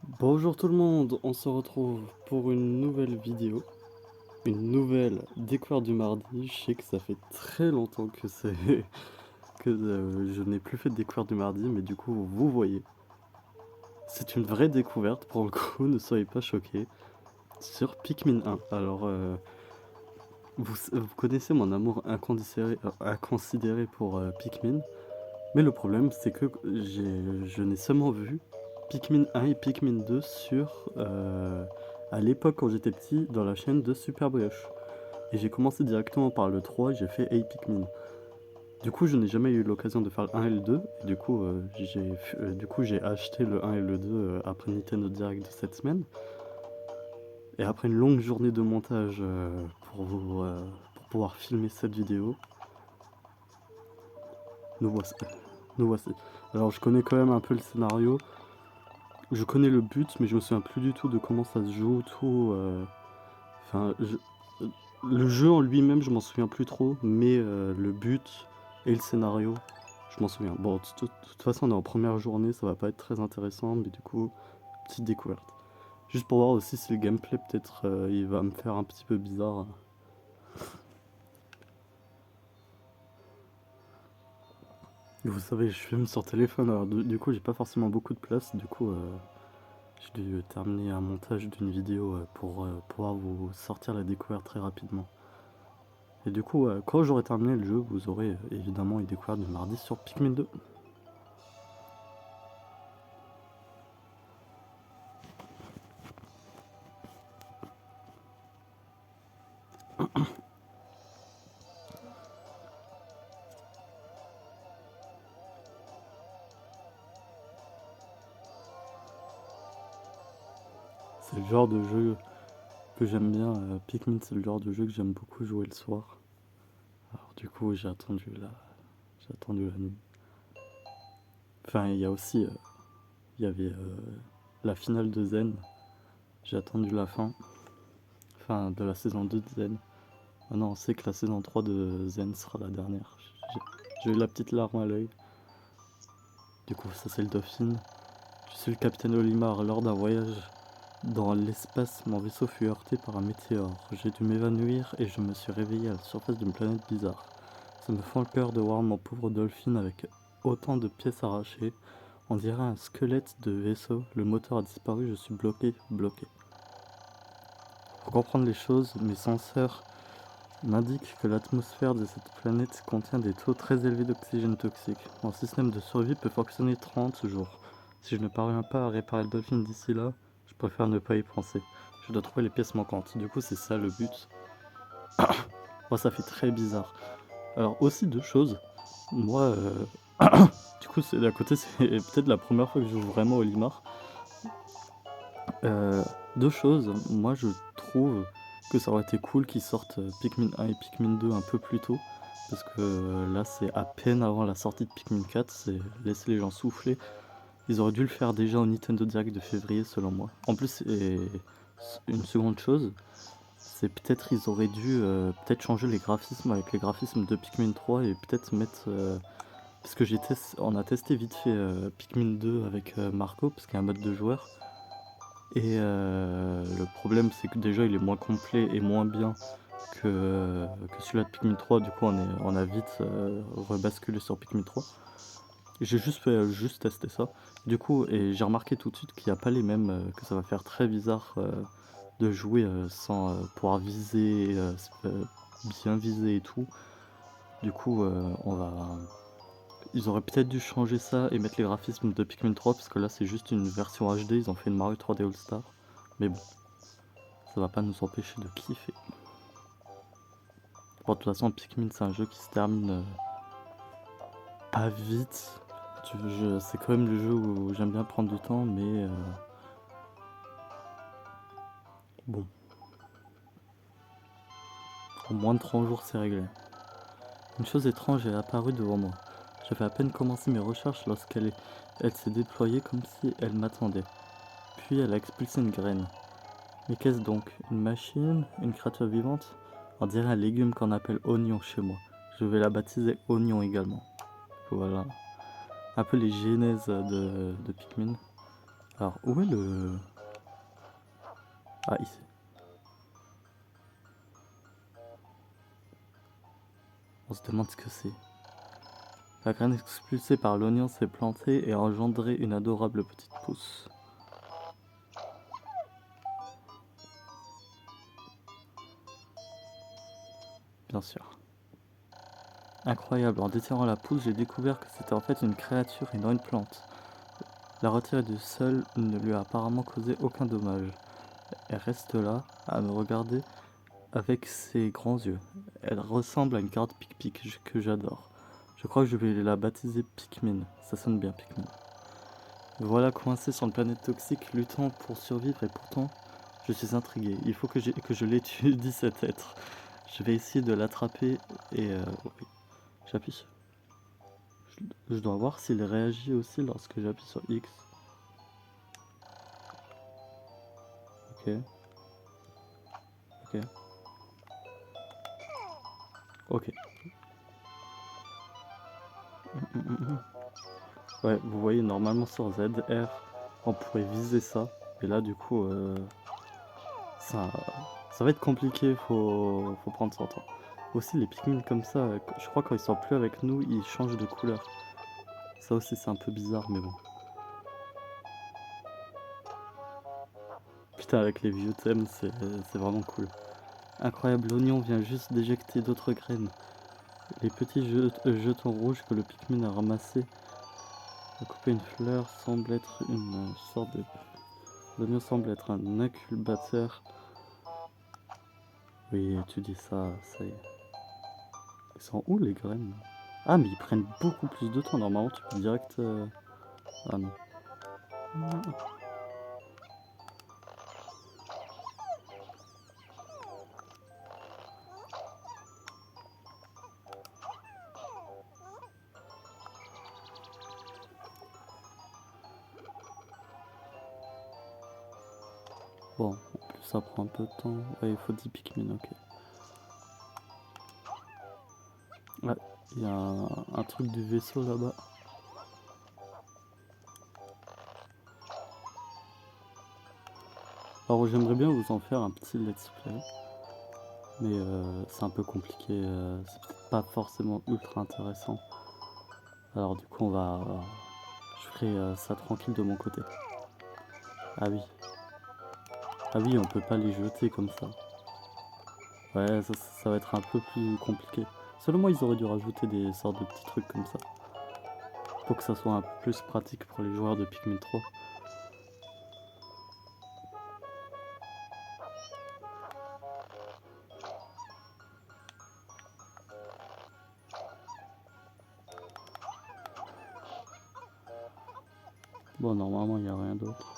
Bonjour tout le monde, on se retrouve pour une nouvelle vidéo, une nouvelle découverte du mardi. Je sais que ça fait très longtemps que je n'ai plus fait de découverte du mardi, mais du coup vous voyez, c'est une vraie découverte pour le coup, ne soyez pas choqués, sur Pikmin 1. Alors vous connaissez mon amour inconsidéré pour Pikmin, mais le problème c'est que je n'ai seulement vu Pikmin 1 et Pikmin 2 à l'époque quand j'étais petit dans la chaîne de Super Brioche. Et j'ai commencé directement par le 3 et j'ai fait Hey Pikmin. Du coup, je n'ai jamais eu l'occasion de faire le 1 et le 2. Et du coup, j'ai acheté le 1 et le 2 après Nintendo Direct de cette semaine. Et après une longue journée de montage pour pouvoir filmer cette vidéo, nous voici. Nous voici. Alors, je connais quand même un peu le scénario. Je connais le but, mais je me souviens plus du tout de comment ça se joue, tout. Enfin, le jeu en lui-même, je m'en souviens plus trop, mais le but et le scénario, je m'en souviens. Bon, de toute façon, on est en première journée, ça va pas être très intéressant, mais du coup, petite découverte. Juste pour voir aussi si le gameplay, peut-être, il va me faire un petit peu bizarre. Vous savez, je filme sur téléphone, alors du coup, j'ai pas forcément beaucoup de place, du coup, j'ai dû terminer un montage d'une vidéo pour pouvoir vous sortir la découverte très rapidement. Et du coup, quand j'aurai terminé le jeu, vous aurez évidemment une découverte du mardi sur Pikmin 2. C'est le genre de jeu que j'aime bien. Pikmin, c'est le genre de jeu que j'aime beaucoup jouer le soir. Alors du coup, j'ai attendu la nuit. Enfin, il y a aussi, il y avait la finale de Zen. J'ai attendu la fin, enfin de la saison 2 de Zen. Maintenant, on sait que la saison 3 de Zen sera la dernière. J'ai eu la petite larme à l'œil. Du coup, ça c'est le Dauphine. Je suis le capitaine Olimar. Lors d'un voyage dans l'espace, mon vaisseau fut heurté par un météore. J'ai dû m'évanouir et je me suis réveillé à la surface d'une planète bizarre. Ça me fend le cœur de voir mon pauvre Dolphin avec autant de pièces arrachées. On dirait un squelette de vaisseau. Le moteur a disparu, je suis bloqué. Pour comprendre les choses, mes senseurs m'indiquent que l'atmosphère de cette planète contient des taux très élevés d'oxygène toxique. Mon système de survie peut fonctionner 30 jours. Si je ne parviens pas à réparer le Dolphin d'ici là, je préfère ne pas y penser. Je dois trouver les pièces manquantes. Du coup, c'est ça le but. Moi, ça fait très bizarre. Alors, aussi deux choses. Moi, du coup, d'un côté, c'est peut-être la première fois que je joue vraiment au Limar. Deux choses. Moi, je trouve que ça aurait été cool qu'ils sortent Pikmin 1 et Pikmin 2 un peu plus tôt. Parce que là, c'est à peine avant la sortie de Pikmin 4. C'est laisser les gens souffler. Ils auraient dû le faire déjà au Nintendo Direct de février, selon moi. En plus, et une seconde chose, c'est peut-être ils auraient dû peut-être changer les graphismes avec les graphismes de Pikmin 3 et peut-être mettre parce que on a testé vite fait Pikmin 2 avec Marco, parce qu'il y a un mode de joueur. Et le problème, c'est que déjà, il est moins complet et moins bien que celui-là de Pikmin 3. Du coup, on a vite rebasculé sur Pikmin 3. J'ai juste testé ça. Du coup, et j'ai remarqué tout de suite qu'il n'y a pas les mêmes, que ça va faire très bizarre de jouer sans pouvoir viser, bien viser et tout. Du coup, ils auraient peut-être dû changer ça et mettre les graphismes de Pikmin 3 parce que là c'est juste une version HD, ils ont fait une Mario 3D All Star. Mais bon, ça va pas nous empêcher de kiffer. Bon, de toute façon, Pikmin c'est un jeu qui se termine pas vite. C'est quand même le jeu où j'aime bien prendre du temps, mais bon, en moins de 30 jours c'est réglé. Une chose étrange est apparue devant moi. J'avais à peine commencé mes recherches elle s'est déployée comme si elle m'attendait. Puis elle a expulsé une graine. Mais qu'est-ce donc? Une machine? Une créature vivante? On dirait un légume qu'on appelle oignon chez moi. Je vais la baptiser oignon également. Voilà. Un peu les genèses de Pikmin. Alors, où est le... Ah, ici. On se demande ce que c'est. La graine expulsée par l'oignon s'est plantée et a engendré une adorable petite pousse. Bien sûr. Incroyable, en déterrant la pousse, j'ai découvert que c'était en fait une créature et non une plante. La retirer du sol ne lui a apparemment causé aucun dommage. Elle reste là, à me regarder avec ses grands yeux. Elle ressemble à une carte pic-pic que j'adore. Je crois que je vais la baptiser Pikmin. Ça sonne bien, Pikmin. Voilà coincé sur une planète toxique, luttant pour survivre et pourtant, je suis intrigué. Il faut que je l'étudie cet être. Je vais essayer de l'attraper et... oui. J'appuie sur... Je dois voir s'il réagit aussi lorsque j'appuie sur X. Ok. Ok. Ok. Ouais, vous voyez, normalement sur ZR, on pourrait viser ça. Et là, du coup, ça, ça va être compliqué, faut prendre son temps. Aussi, les Pikmin comme ça, je crois quand ils sont plus avec nous, ils changent de couleur. Ça aussi, c'est un peu bizarre, mais bon. Putain, avec les vieux thèmes, c'est vraiment cool. Incroyable, l'oignon vient juste d'éjecter d'autres graines. Les petits jetons rouges que le Pikmin a ramassés a coupé une fleur semble être une sorte de... L'oignon semble être un incubateur. Oui, tu dis ça, ça y est. Ils sont où les graines? Ah, mais ils prennent beaucoup plus de temps. Normalement, tu peux direct... Ah non. Bon, en plus ça prend un peu de temps. Ouais, il faut 10 Pikmin, ok. Ouais, il y a un truc du vaisseau là-bas. Alors j'aimerais bien vous en faire un petit let's play. Mais c'est un peu compliqué. C'est peut-être pas forcément ultra intéressant. Alors du coup on va... je ferai ça tranquille de mon côté. Ah oui. Ah oui, on peut pas les jeter comme ça. Ouais, ça va être un peu plus compliqué. Seulement ils auraient dû rajouter des sortes de petits trucs comme ça. Pour que ça soit un peu plus pratique pour les joueurs de Pikmin 3. Bon, normalement il n'y a rien d'autre.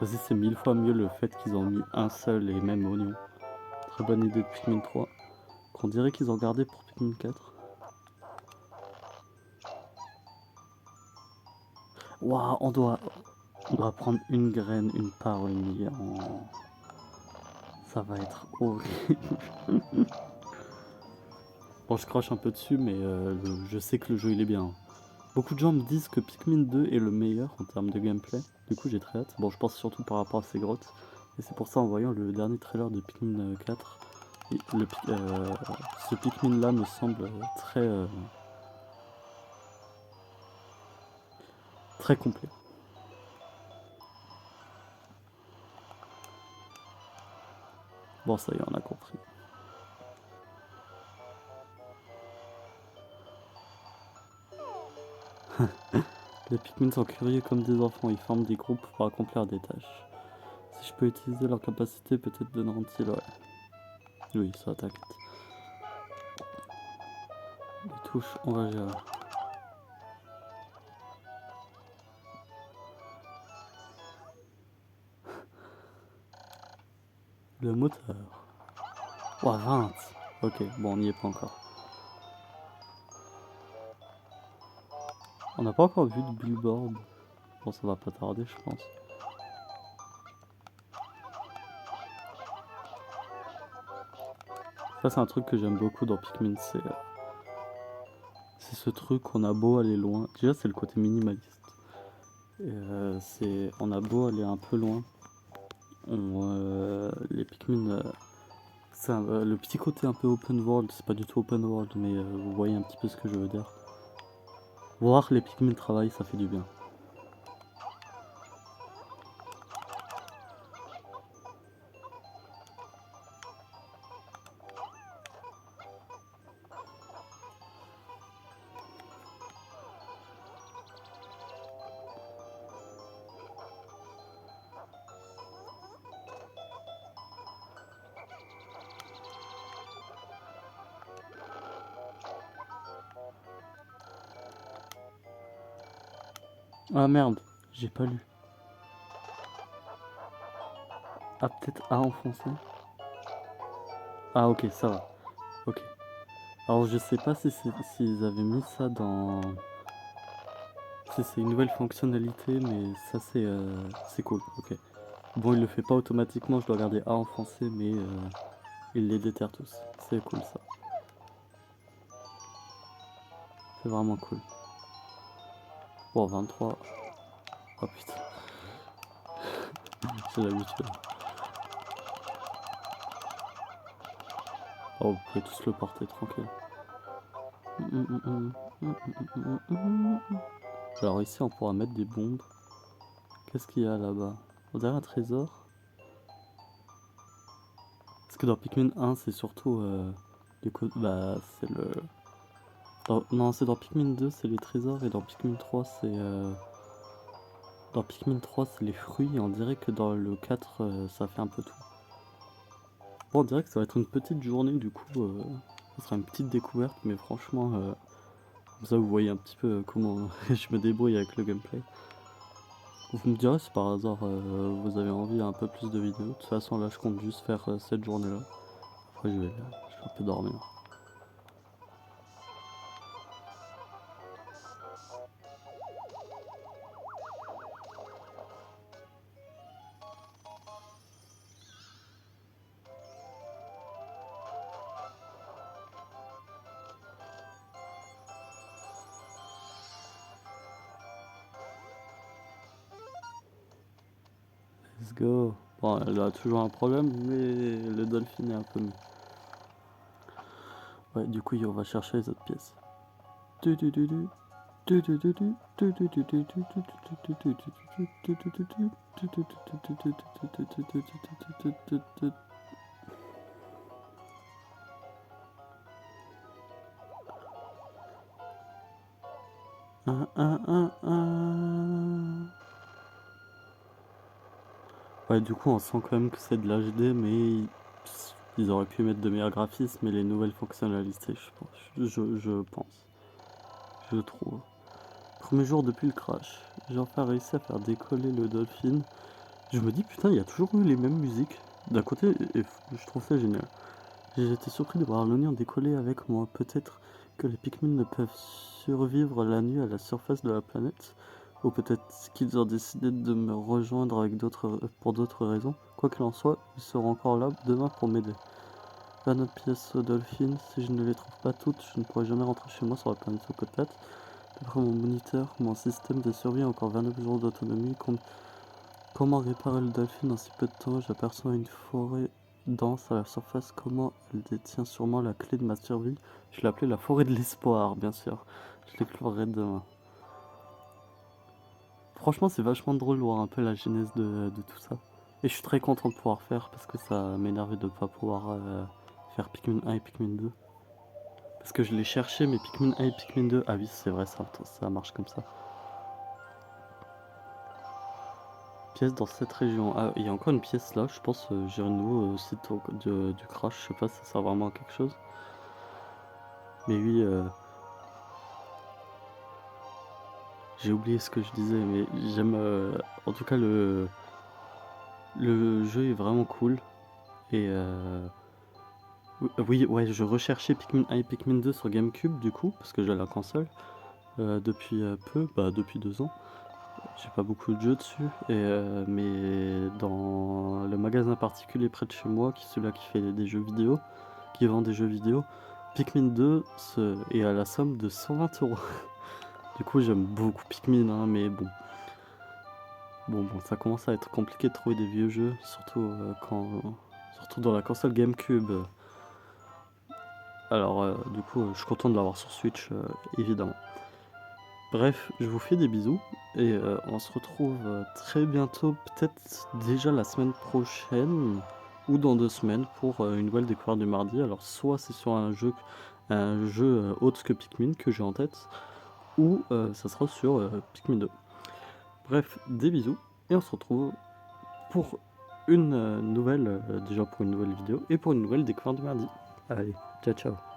Vas-y, c'est 1000 fois mieux le fait qu'ils ont mis un seul et même oignon. Très bonne idée de Pikmin 3. Qu'on dirait qu'ils ont gardé pour Pikmin 4. Waouh, on doit prendre une graine, une par une million. Ça va être horrible. Bon, je crache un peu dessus, mais je sais que le jeu il est bien. Beaucoup de gens me disent que Pikmin 2 est le meilleur en termes de gameplay. Du coup, j'ai très hâte. Bon, je pense surtout par rapport à ces grottes. Et c'est pour ça, en voyant le dernier trailer de Pikmin 4, ce Pikmin là me semble très complet. Bon, ça y est, on a compris. Les Pikmin sont curieux comme des enfants, ils forment des groupes pour accomplir des tâches. Si je peux utiliser leur capacité, peut-être donneront-ils, ouais. Oui, ça t'inquiète. Les touches, on va gérer. Le moteur. Ouah, 20. Ok, bon, on n'y est pas encore. On n'a pas encore vu de billboard. Bon, ça va pas tarder, je pense. Ça, c'est un truc que j'aime beaucoup dans Pikmin, c'est ce truc, on a beau aller loin. Déjà, c'est le côté minimaliste. On a beau aller un peu loin. Les Pikmin, le petit côté un peu open world, c'est pas du tout open world, mais vous voyez un petit peu ce que je veux dire. Voir les Pikmin travailler, ça fait du bien. Ah merde, j'ai pas lu. Ah, peut-être A en français. Ah ok, ça va. Ok. Alors je sais pas s'ils avaient mis ça dans... Si c'est une nouvelle fonctionnalité, mais ça c'est cool, ok. Bon, il le fait pas automatiquement, je dois garder A en français, mais il les déterre tous. C'est cool ça. C'est vraiment cool. Bon, 23. Oh putain. J'ai l'habitude. Oh, vous pouvez tous le porter tranquille. Alors ici, on pourra mettre des bombes. Qu'est-ce qu'il y a là-bas? On dirait un trésor. Parce que dans Pikmin 1, c'est surtout... du coup, bah, c'est le... Non, c'est dans Pikmin 2, c'est les trésors. Et dans Pikmin 3, c'est... Dans Pikmin 3, c'est les fruits. Et on dirait que dans le 4, ça fait un peu tout. Bon, on dirait que ça va être une petite journée, du coup... ça sera une petite découverte. Mais franchement... comme ça, vous voyez un petit peu comment je me débrouille avec le gameplay. Vous me direz si par hasard vous avez envie d'un peu plus de vidéos. De toute façon, là, je compte juste faire cette journée-là. Après, je vais un peu dormir. Let's go. Bon, elle a toujours un problème, mais le dolphin est un peu mieux. Ouais, du coup, on va chercher les autres pièces. Ouais, du coup, on sent quand même que c'est de l'HD, mais ils auraient pu mettre de meilleurs graphismes et les nouvelles fonctionnalités, je pense. Je trouve. Premier jour depuis le crash, j'ai enfin réussi à faire décoller le Dolphin. Je me dis, putain, il y a toujours eu les mêmes musiques. D'un côté, et je trouve ça génial. J'ai été surpris de voir l'oignon décoller avec moi. Peut-être que les Pikmin ne peuvent survivre la nuit à la surface de la planète. Ou peut-être qu'ils ont décidé de me rejoindre avec pour d'autres raisons. Quoi qu'il en soit, ils seront encore là demain pour m'aider. 29 pièces au Dolphin. Si je ne les trouve pas toutes, je ne pourrai jamais rentrer chez moi sur la planète Sokotat. D'après mon moniteur, mon système de survie a encore 29 jours d'autonomie. Comment réparer le Dolphin en si peu de temps? J'aperçois une forêt dense à la surface. Comment elle détient sûrement la clé de ma survie? Je l'ai appelée la forêt de l'espoir, bien sûr. Je l'explorerai demain. Franchement, c'est vachement drôle de voir un peu la genèse de tout ça. Et je suis très content de pouvoir faire parce que ça m'énervait de ne pas pouvoir faire Pikmin 1 et Pikmin 2. Parce que je l'ai cherché, mais Pikmin 1 et Pikmin 2, ah oui, c'est vrai, ça marche comme ça. Pièce dans cette région. Ah, il y a encore une pièce là, je pense, j'ai un nouveau site du crash, je sais pas si ça sert vraiment à quelque chose. Mais oui, j'ai oublié ce que je disais, mais j'aime... en tout cas, le jeu est vraiment cool. Et oui, ouais, je recherchais Pikmin 1 et Pikmin 2 sur GameCube du coup, parce que j'ai la console depuis peu, bah depuis 2 ans. J'ai pas beaucoup de jeux dessus, mais dans le magasin particulier près de chez moi, qui est celui-là qui fait des jeux vidéo, qui vend des jeux vidéo. Pikmin 2 est à la somme de 120 €. Du coup, j'aime beaucoup Pikmin, hein, mais bon. Bon, ça commence à être compliqué de trouver des vieux jeux, surtout surtout dans la console GameCube. Alors, du coup, je suis content de l'avoir sur Switch, évidemment. Bref, je vous fais des bisous et on se retrouve très bientôt, peut-être déjà la semaine prochaine ou dans 2 semaines pour une nouvelle découverte du mardi. Alors, soit c'est sur un jeu autre que Pikmin que j'ai en tête, ou ça sera sur Pikmin 2. Bref, des bisous et on se retrouve pour une nouvelle, déjà pour une nouvelle vidéo et pour une nouvelle découverte du mardi. Allez, ciao ciao.